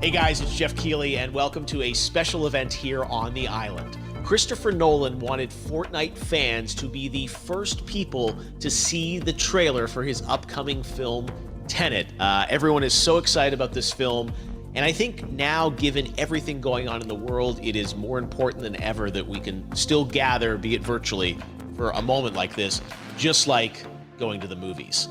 Hey guys, it's Jeff Keighley, and welcome to a special event here on the island. Christopher Nolan wanted Fortnite fans to be the first people to see the trailer for his upcoming film, Tenet. Everyone is so excited about this film, and I think now, given everything going on in the world, it is more important than ever that we can still gather, be it virtually, for a moment like this, just like going to the movies.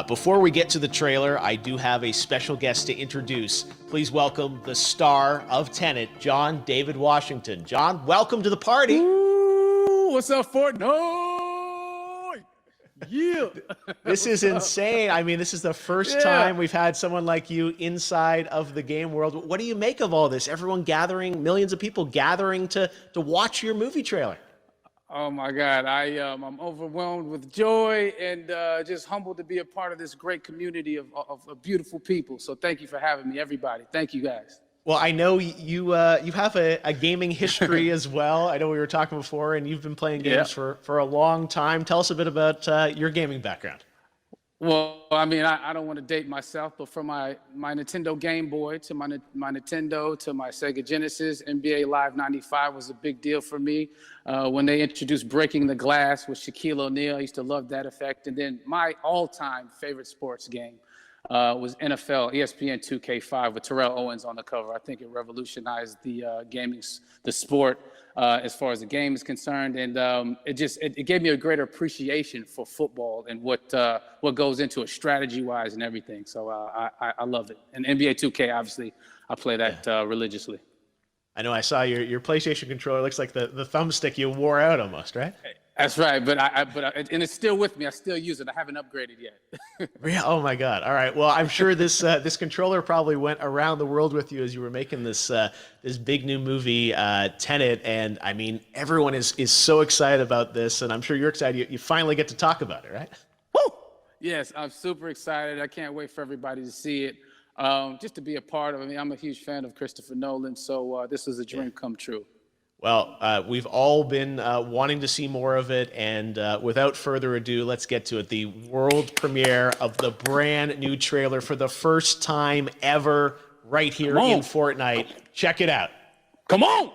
Before we get to the trailer, I do have a special guest to introduce. Please welcome the star of Tenet, John David Washington. John, welcome to the party. Ooh, what's up, Fortnite? Yeah. This is insane. I mean, this is the first time we've had someone like you inside of the game world. What do you make of all this? Everyone gathering, millions of people gathering to watch your movie trailer. Oh my God, I'm overwhelmed with joy and just humbled to be a part of this great community of beautiful people. So thank you for having me, everybody. Thank you, guys. Well, I know you have a gaming history as well. I know we were talking before, and you've been playing games for a long time. Tell us a bit about your gaming background. Well, I mean, I don't want to date myself, but from my Nintendo Game Boy to my Nintendo to my Sega Genesis, NBA Live 95 was a big deal for me. When they introduced Breaking the Glass with Shaquille O'Neal, I used to love that effect. And then my all-time favorite sports game was NFL ESPN 2K5 with Terrell Owens on the cover. I think it revolutionized the the sport as far as the game is concerned, and it gave me a greater appreciation for football and what goes into it strategy-wise and everything. So I love it. And NBA 2K, obviously, I play that religiously. I know I saw your PlayStation controller. Looks like the thumbstick you wore out almost, right? That's right, but and it's still with me. I still use it. I haven't upgraded yet. Yeah. Oh my God. All right. Well, I'm sure this this controller probably went around the world with you as you were making this this big new movie, Tenet. And I mean, everyone is so excited about this, and I'm sure you're excited. You finally get to talk about it, right? Woo! Yes, I'm super excited. I can't wait for everybody to see it. Just to be a part of it. I mean, I'm a huge fan of Christopher Nolan, so this is a dream come true. Well, we've all been wanting to see more of it, and without further ado, let's get to it. The world premiere of the brand new trailer for the first time ever right here in Fortnite. Check it out. Come on!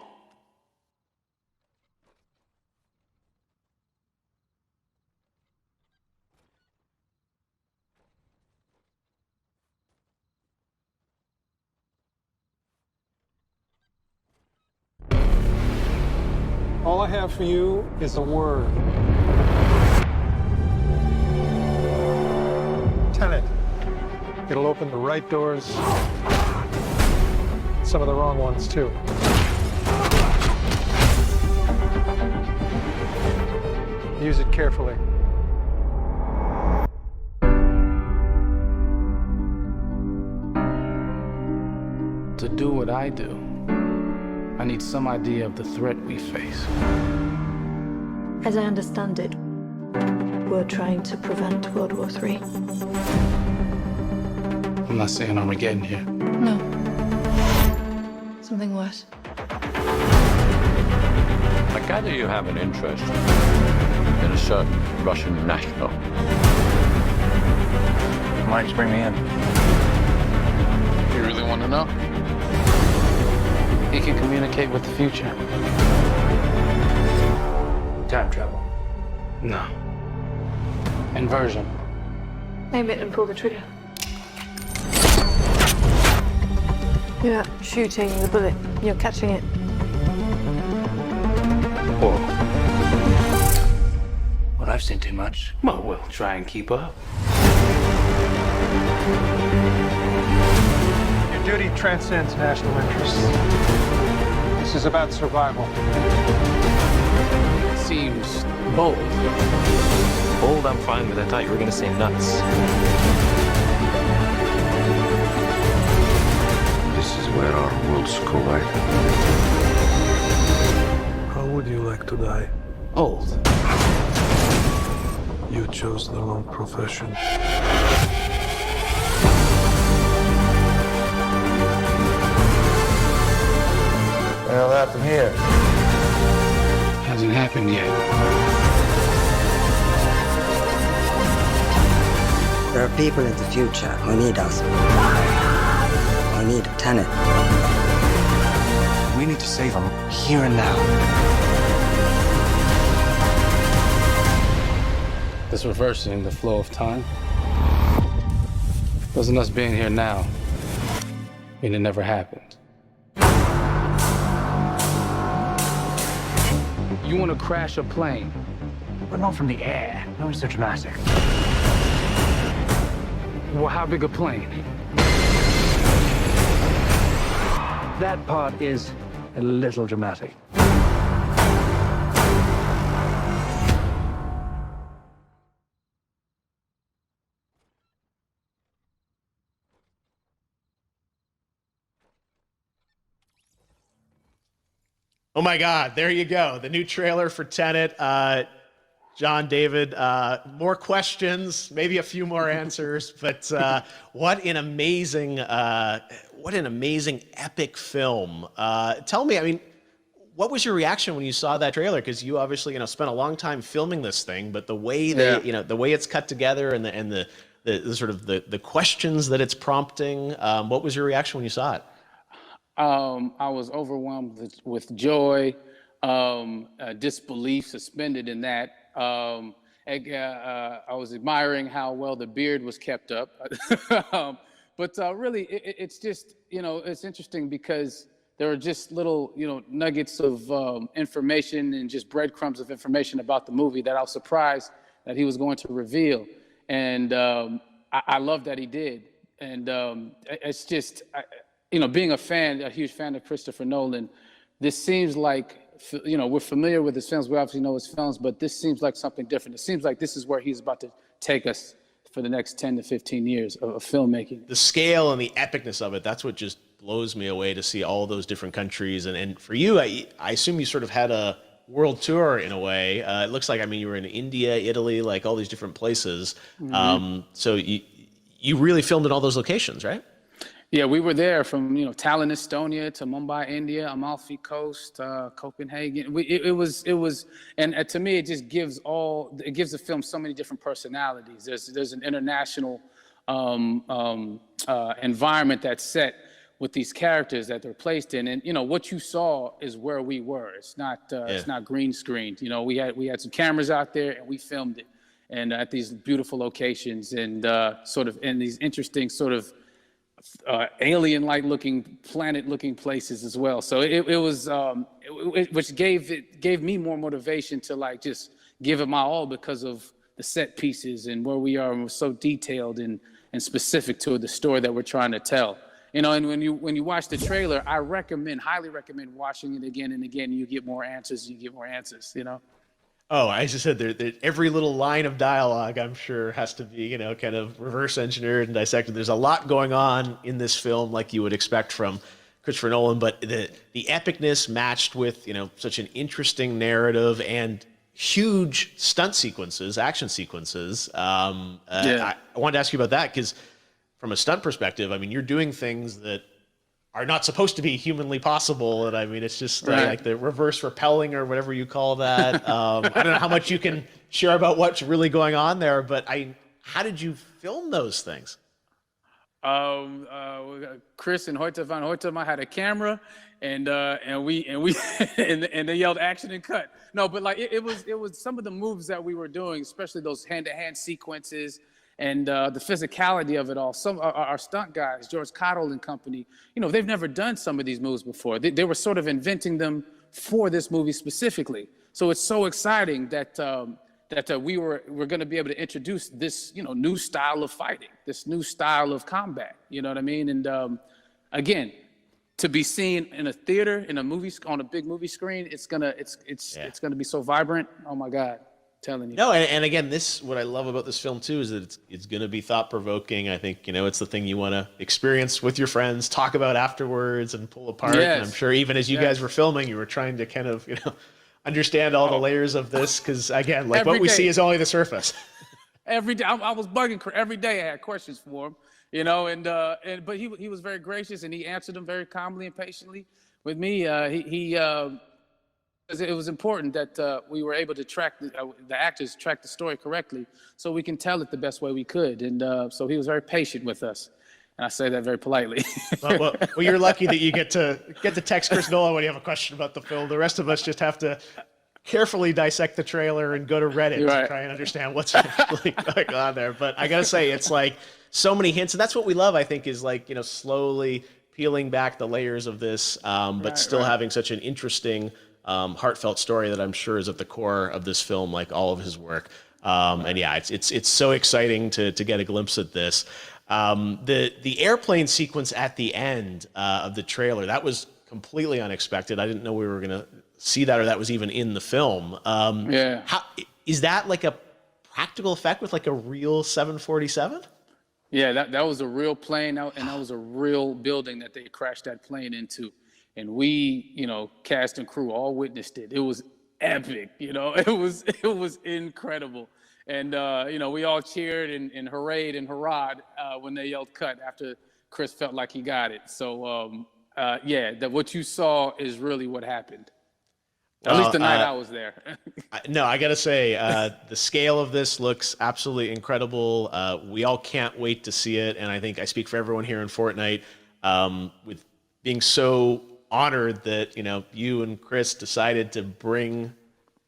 All I have for you is a word. Tenet. It'll open the right doors, some of the wrong ones too. Use it carefully. To do what I do, I need some idea of the threat we face. As I understand it, we're trying to prevent World War III. I'm not saying Armageddon here. No. Something worse. I gather you have an interest in a certain Russian national. Why don't you bring me in? You really want to know? He can communicate with the future. Time travel. No. Inversion. Aim it and pull the trigger. You're not shooting the bullet, you're catching it. Whoa. Well, I've seen too much. Well, we'll try and keep up. Your duty transcends national interests. This is about survival. Seems bold. Bold, I'm fine with. I thought you were going to say nuts. This is where our worlds collide. How would you like to die? Old. You chose the wrong profession. Well, that from here. Hasn't happened yet. There are people in the future who need us. I need Tenet. We need to save him here and now. This reversing the flow of time doesn't us being here now mean it never happened. You want to crash a plane? But not from the air. No, it's so dramatic. Well, how big a plane? That part is a little dramatic. Oh my God, there you go. The new trailer for Tenet. John, David, more questions, maybe a few more answers, but what an amazing epic film. Tell me, I mean, what was your reaction when you saw that trailer? Because you obviously, spent a long time filming this thing, but the way the way it's cut together and the sort of the questions that it's prompting, what was your reaction when you saw it? I was overwhelmed with joy, disbelief, suspended in that. I was admiring how well the beard was kept up. But really, it's just, it's interesting because there are just little, nuggets of information and just breadcrumbs of information about the movie that I was surprised that he was going to reveal. And I love that he did. And it's just... being a huge fan of Christopher Nolan, this seems like, we're familiar with his films. We obviously know his films, but this seems like something different. It seems like this is where he's about to take us for the next 10 to 15 years of filmmaking. The scale and the epicness of it, that's what just blows me away to see all those different countries. And for you, I assume you sort of had a world tour in a way. It looks like, you were in India, Italy, like all these different places. Mm-hmm. So you really filmed in all those locations, right? Yeah, we were there from Tallinn, Estonia, to Mumbai, India, Amalfi Coast, Copenhagen. It was, and to me, it just gives the film so many different personalities. There's an international environment that's set with these characters that they're placed in, and what you saw is where we were. It's not green screened. We had some cameras out there and we filmed it, and at these beautiful locations and sort of in these interesting sort of alien-like looking, planet-looking places as well. So it was, which gave me more motivation to just give it my all because of the set pieces and where we are, and we're so detailed and specific to the story that we're trying to tell. And when you watch the trailer, I highly recommend watching it again and again. You get more answers. Oh, I just said every little line of dialogue, I'm sure, has to be, kind of reverse engineered and dissected. There's a lot going on in this film, like you would expect from Christopher Nolan, but the epicness matched with, such an interesting narrative and huge stunt sequences, action sequences. I wanted to ask you about that because from a stunt perspective, you're doing things that are not supposed to be humanly possible. And it's just like the reverse rappelling or whatever you call that. I don't know how much you can share about what's really going on there, but how did you film those things? Chris and Hoyte van Hoytema had a camera and they yelled action and cut. No, but it was some of the moves that we were doing, especially those hand-to-hand sequences, and the physicality of it all. Some our stunt guys, George Cottle and company, they've never done some of these moves before. They were sort of inventing them for this movie specifically. So it's so exciting that we're going to be able to introduce this new style of fighting, this new style of combat. You know what I mean? And again, to be seen in a theater, in a movie, on a big movie screen, it's gonna be so vibrant. Oh my God. Telling you. No, and again, what I love about this film too is that it's going to be thought-provoking. I think it's the thing you want to experience with your friends, talk about afterwards, and pull apart. Yes. And I'm sure even as you guys were filming, you were trying to kind of understand all the layers of this because again, like what we see is only the surface. Every day, I was bugging every day. I had questions for him, but he was very gracious and he answered them very calmly and patiently with me. It was important that we were able to track the actors track the story correctly, so we can tell it the best way we could. And so he was very patient with us, And I say that very politely. Well, you're lucky that you get to text Chris Nolan when you have a question about the film. The rest of us just have to carefully dissect the trailer and go to Reddit to try and understand what's actually going on there. But I gotta say, it's like so many hints, and that's what we love, I think, is like, you know, slowly peeling back the layers of this, but still having such an interesting, heartfelt story that I'm sure is at the core of this film, like all of his work. And yeah, it's so exciting to get a glimpse at this. The airplane sequence at the end of the trailer, that was completely unexpected. I didn't know we were gonna see that, or that was even in the film. How is that, like a practical effect with like a real 747? Yeah, that was a real plane, and that was a real building that they crashed that plane into. And we, you know, cast and crew all witnessed it. It was epic, you know, it was incredible. And, you know, we all cheered and hoorayed and hurrahed when they yelled cut after Chris felt like he got it. So, yeah, what you saw is really what happened. At least the night I was there. No, I got to say, the scale of this looks absolutely incredible. We all can't wait to see it. And I think I speak for everyone here in Fortnite with being so honored that, you know, you and Chris decided to bring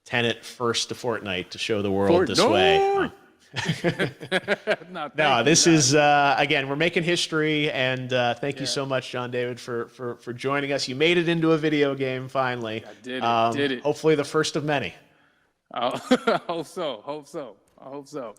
Tenet first to Fortnite to show the world this way. No, this is, again, we're making history, and thank you so much, John David, for joining us. You made it into a video game, finally. I did it. Hopefully the first of many. I hope so.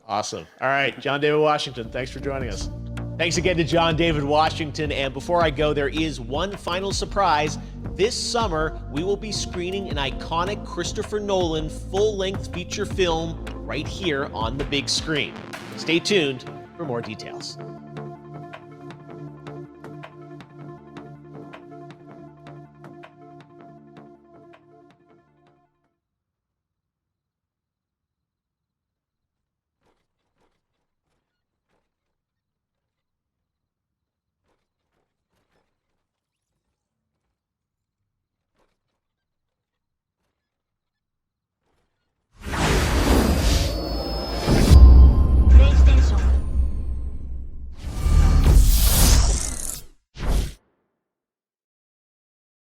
Awesome. All right, John David Washington, thanks for joining us. Thanks again to John David Washington. And before I go, there is one final surprise. This summer, we will be screening an iconic Christopher Nolan full-length feature film right here on the big screen. Stay tuned for more details.